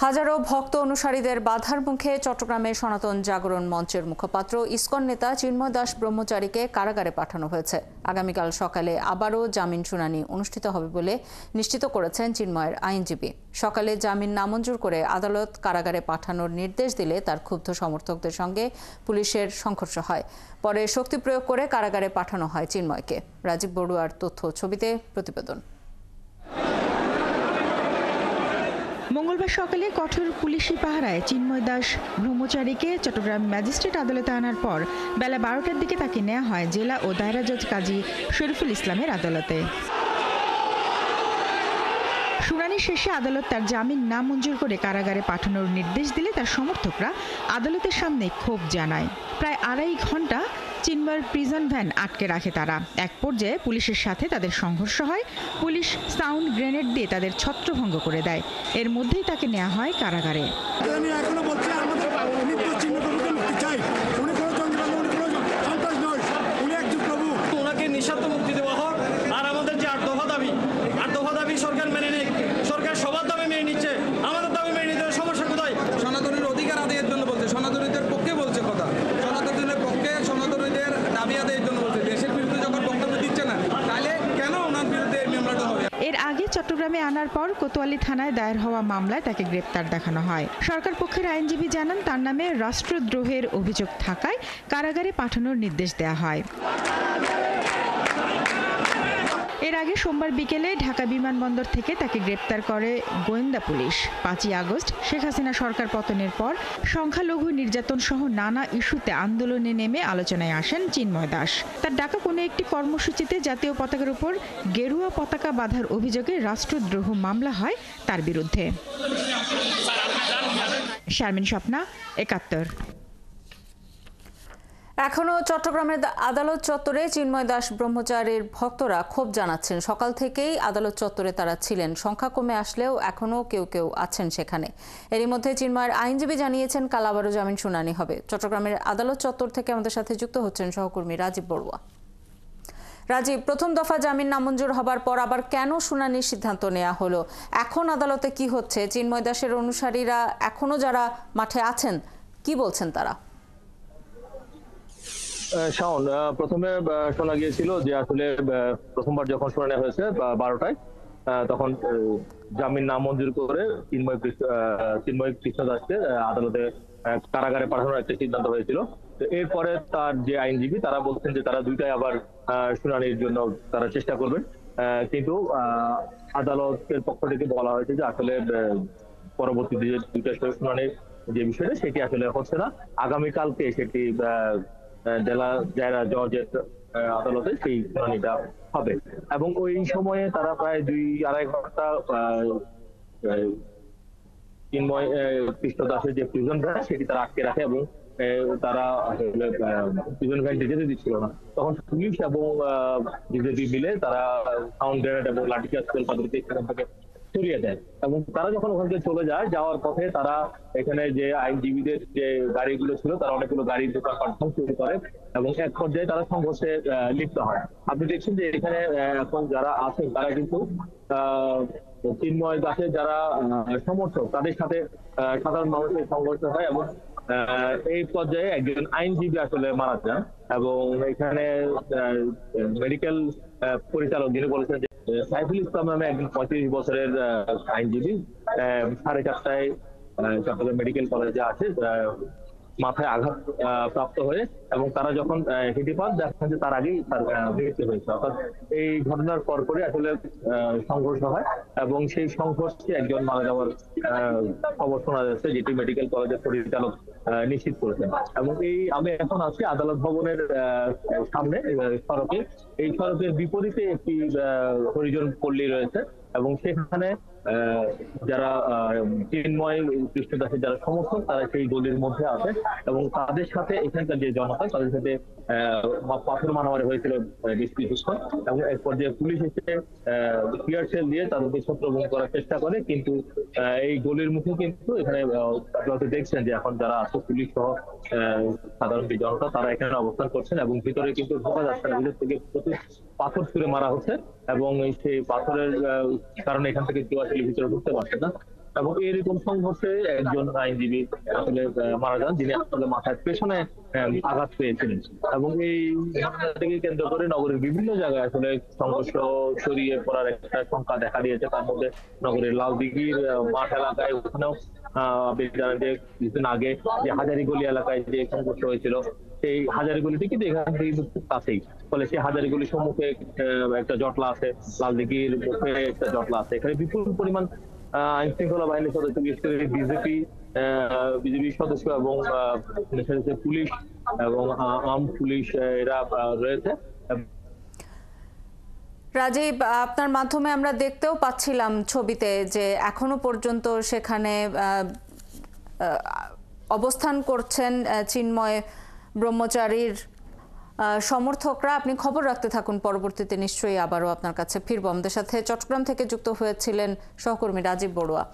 হাজারো ভক্ত অনুসারীদের বাধার মুখে চট্টগ্রামে সনাতন জাগরণ মঞ্চের মুখপাত্র ইসকন নেতা চিন্ময় দাস ব্রহ্মচারীকে কারাগারে পাঠানো হয়েছে। আগামীকাল সকালে আবারও জামিন শুনানি অনুষ্ঠিত হবে বলে নিশ্চিত করেছেন চিন্ময়ের আইনজীবী। সকালে জামিন নামঞ্জুর করে আদালত কারাগারে পাঠানোর নির্দেশ দিলে তার ক্ষুব্ধ সমর্থকদের সঙ্গে পুলিশের সংঘর্ষ হয়। পরে শক্তি প্রয়োগ করে কারাগারে পাঠানো হয় চিন্ময়কে। রাজীব বড়ুয়ার তথ্য ছবিতে প্রতিবেদন। মঙ্গলবার সকালে কঠোর পুলিশি পাহারায় চিন্ময় দাস ব্রহ্মচারীকে চট্টগ্রাম ম্যাজিস্ট্রেট আদালতে আনার পর বেলা 12টার দিকে তাকে নেওয়া হয় জেলা ও দায়রা জজ কাজী শরীফুল ইসলামের আদালতে। শুনানি শেষে আদালত তার জামিন নামঞ্জুর করে কারাগারে পাঠানোর নির্দেশ দিলে তার সমর্থকরা আদালতের সামনে ক্ষোভ জানায়। প্রায় 2.5 ঘন্টা চিন্ময়ের প্রিজন ভ্যান আটকে রাখে তারা। এক পর্যায়ে পুলিশের সাথে তাদের সংঘর্ষ হয়। পুলিশ সাউন্ড গ্রেনেড দিয়ে তাদের ছত্রভঙ্গ করে দেয়। এর মধ্যেই তাকে নেওয়া হয় কারাগারে। সরকার মেনে নেই, সরকার সবার দাবি মেনে নিচ্ছে, আমাদের দাবি মেনে নিতে সমস্যা কোথায়? সনাতনীর অধিকার আদায়ের জন্য বলছে, সনাতনীদের পক্ষে বলছে কথা, সনাতনীদের পক্ষে সনাতনীদের দাবি আদায়ের জন্য বলছে। দেশের বিরুদ্ধে যখন বক্তব্য দিচ্ছে না, তাহলে কেন ওনার বিরুদ্ধে মামলাটা হবে? এর আগে চট্টগ্রামে আনার পর কোতোয়ালি থানায় দায়ের হওয়া মামলায় তাকে গ্রেপ্তার দেখানো হয়। সরকার পক্ষের আইনজীবী জানান, তার নামে রাষ্ট্রদ্রোহের অভিযোগ থাকায় কারাগারে পাঠানোর নির্দেশ দেওয়া হয়। এর আগে সোমবার বিকেলে ঢাকা বিমানবন্দর থেকে তাকে গ্রেপ্তার করে গোয়েন্দা পুলিশ। 5ই আগস্ট শেখ হাসিনা সরকার পতনের পর সংখ্যালঘু নির্যাতন সহ নানা ইস্যুতে আন্দোলনে নেমে আলোচনায় আসেন চিন্ময় দাস। তার ডাকা কোনো একটি কর্মসূচিতে জাতীয় পতাকার উপর গেরুয়া পতাকা বাঁধার অভিযোগে রাষ্ট্রদ্রোহ মামলা হয় তার বিরুদ্ধে। শারমিন স্বপ্না, 71। এখনও চট্টগ্রামের আদালত চত্বরে চিন্ময় দাস ব্রহ্মচারীর ভক্তরা ক্ষোভ জানাচ্ছেন। সকাল থেকেই আদালত চত্বরে তারা ছিলেন। সংখ্যা কমে আসলেও এখনও কেউ কেউ আছেন সেখানে। এরই মধ্যে চিন্ময়ের আইনজীবী জানিয়েছেন, কাল আবারও জামিন শুনানি হবে। চট্টগ্রামের আদালত চত্বর থেকে আমাদের সাথে যুক্ত হচ্ছেন সহকর্মী রাজীব বড়ুয়া। রাজীব, প্রথম দফা জামিন নামঞ্জুর হবার পর আবার কেন শুনানির সিদ্ধান্ত নেওয়া হলো? এখন আদালতে কি হচ্ছে? চিন্ময় দাসের অনুসারীরা এখনো যারা মাঠে আছেন, কি বলছেন তারা? শাওন, প্রথমে শোনা গিয়েছিল যে আসলে প্রথমবার যখন শুনানি হয়েছে 12টায়, তখন জামিন নামঞ্জুর করে চিন্ময় কৃষ্ণ দাসকে আদালতে কারাগারে পাঠানোর একটা সিদ্ধান্ত হয়েছিল। তো এরপরে তার যে আইনজীবী তারা বলছেন যে তারা দুইটাই আবার শুনানির জন্য তারা চেষ্টা করবেন, কিন্তু আদালতের পক্ষ থেকে বলা হয়েছে যে আসলে পরবর্তী যে দুইটা শুনানির যে বিষয়টা সেটি আসলে হচ্ছে না। আগামীকালকে সেটি জেলা জজের আদালতে সেই শুনানিটা হবে এবং ওই সময়ে তারা প্রায় 2-2.5 ঘন্টা চিন্ময় কৃষ্ণ দাসের যে প্রিজন ভ্যান সেটি তারা আটকে রাখে এবং তারা প্রিজন ভ্যানটি যেতে দিচ্ছিল না। তখন পুলিশ এবং বিজেপি মিলে তারা সাউন্ড গ্রেনেড এবং লাঠিচার্জ করে তাদেরকে সেখান থেকে সরিয়ে দেয় এবং তারা যখন ওখান থেকে চলে যায়, যাওয়ার পথে তারা এখানে যে আইনজীবীদের যে গাড়িগুলো ছিল তারা অনেকগুলো গাড়ির দোকান শুরু করে এবং এক পর্যায়ে তারা সংঘর্ষে লিপ্ত হয়। আপনি দেখছেন যে এখানে এখন যারা আছেন তারা কিন্তু চিন্ময় দাসের যারা সমর্থক তাদের সাথে সাধারণ মানুষের সংঘর্ষ হয় এবং এই পর্যায়ে একজন আইনজীবী আসলে মারা যান এবং এখানে মেডিকেল পরিচালক যিনি বলেছেন যে সাইফুল ইসলাম নামে একজন 35 বছরের আইনজীবী 4:30টায় চট্টগ্রাম মেডিকেল কলেজে আছে মাথায় আঘাত প্রাপ্ত হয়ে এবং তারা যখন হেঁটে পান দেখেন যে তার আগেই তার মৃত্যু হয়েছে। অর্থাৎ এই ঘটনার পরপরই আসলে সংঘর্ষ হয় এবং সেই সংঘর্ষে একজন মারা যাওয়ার খবর শোনা যাচ্ছে, যেটি মেডিকেল কলেজের পরিচালক নিশ্চিত করেছেন। এবং আমি এখন আছি আদালত ভবনের সামনে সড়কে। এই সড়কের বিপরীতে একটি হরিজন পল্লী রয়েছে এবং সেখানে যারা চিন্ময় কৃষ্ণ দাসের যারা সমর্থক তারা সেই গলির মধ্যে আছে এবং তাদের সাথে এখানকার যে জনতা তাদের সাথে পাথর মারামারি হয়েছিল বেশ কিছুক্ষণ এবং এক পর্যায়ে পুলিশ এসে টিয়ার সেল দিয়ে তাদেরকে ছত্রভঙ্গ করার চেষ্টা করে, কিন্তু এই গলির মুখে কিন্তু এখানে আপনারা দেখছেন যে এখন যারা আছে পুলিশ সহ সাধারণ যে জনতা তারা এখানে অবস্থান করছেন এবং ভিতরে কিন্তু ঢোকা যাচ্ছে না, ভিতর থেকে প্রচুর পাথর ছুঁড়ে মারা হচ্ছে এবং সেই পাথরের কারণে এখান থেকে কেউ আসলে ভিতরে ঢুকতে পারছে না। এবং এরকম সংঘর্ষে একজন আইনজীবী আসলে মারা যান, যিনি আসলে মাথায় পেছনে আঘাত পেয়েছিলেন। এবং এই ঘটনাটিকে কেন্দ্র করে নগরের বিভিন্ন জায়গায় আসলে সংঘর্ষ ছড়িয়ে পড়ার একটা সংখ্যা দেখা দিয়েছে। তার মধ্যে নগরের লালদিঘির মাঠ এলাকায়, ওখানেও জানেন যে কিছুদিন আগে যে হাজারীগলি এলাকায় যে সংঘর্ষ হয়েছিল, সেই হাজারীগলিটি কিন্তু এখান থেকে খুব কাছেই। ফলে সেই হাজারীগলির সম্মুখে একটা জটলা আছে, লালদিঘির মুখে একটা জটলা আছে। এখানে বিপুল পরিমাণ আইন শৃঙ্খলা বাহিনীর সদস্য, বিশেষ করে বিজেপি সদস্য এবং পুলিশ এবং আর্ম পুলিশ এরা রয়েছে। রাজীব, আপনার মাধ্যমে আমরা দেখতেও পাচ্ছিলাম ছবিতে যে এখনো পর্যন্ত সেখানে অবস্থান করছেন চিন্ময় ব্রহ্মচারীর সমর্থকরা। আপনি খবর রাখতে থাকুন, পরবর্তীতে নিশ্চয়ই আবারও আপনার কাছে ফিরব। আমাদের সাথে চট্টগ্রাম থেকে যুক্ত হয়েছিলেন সহকর্মী রাজীব বড়ুয়া।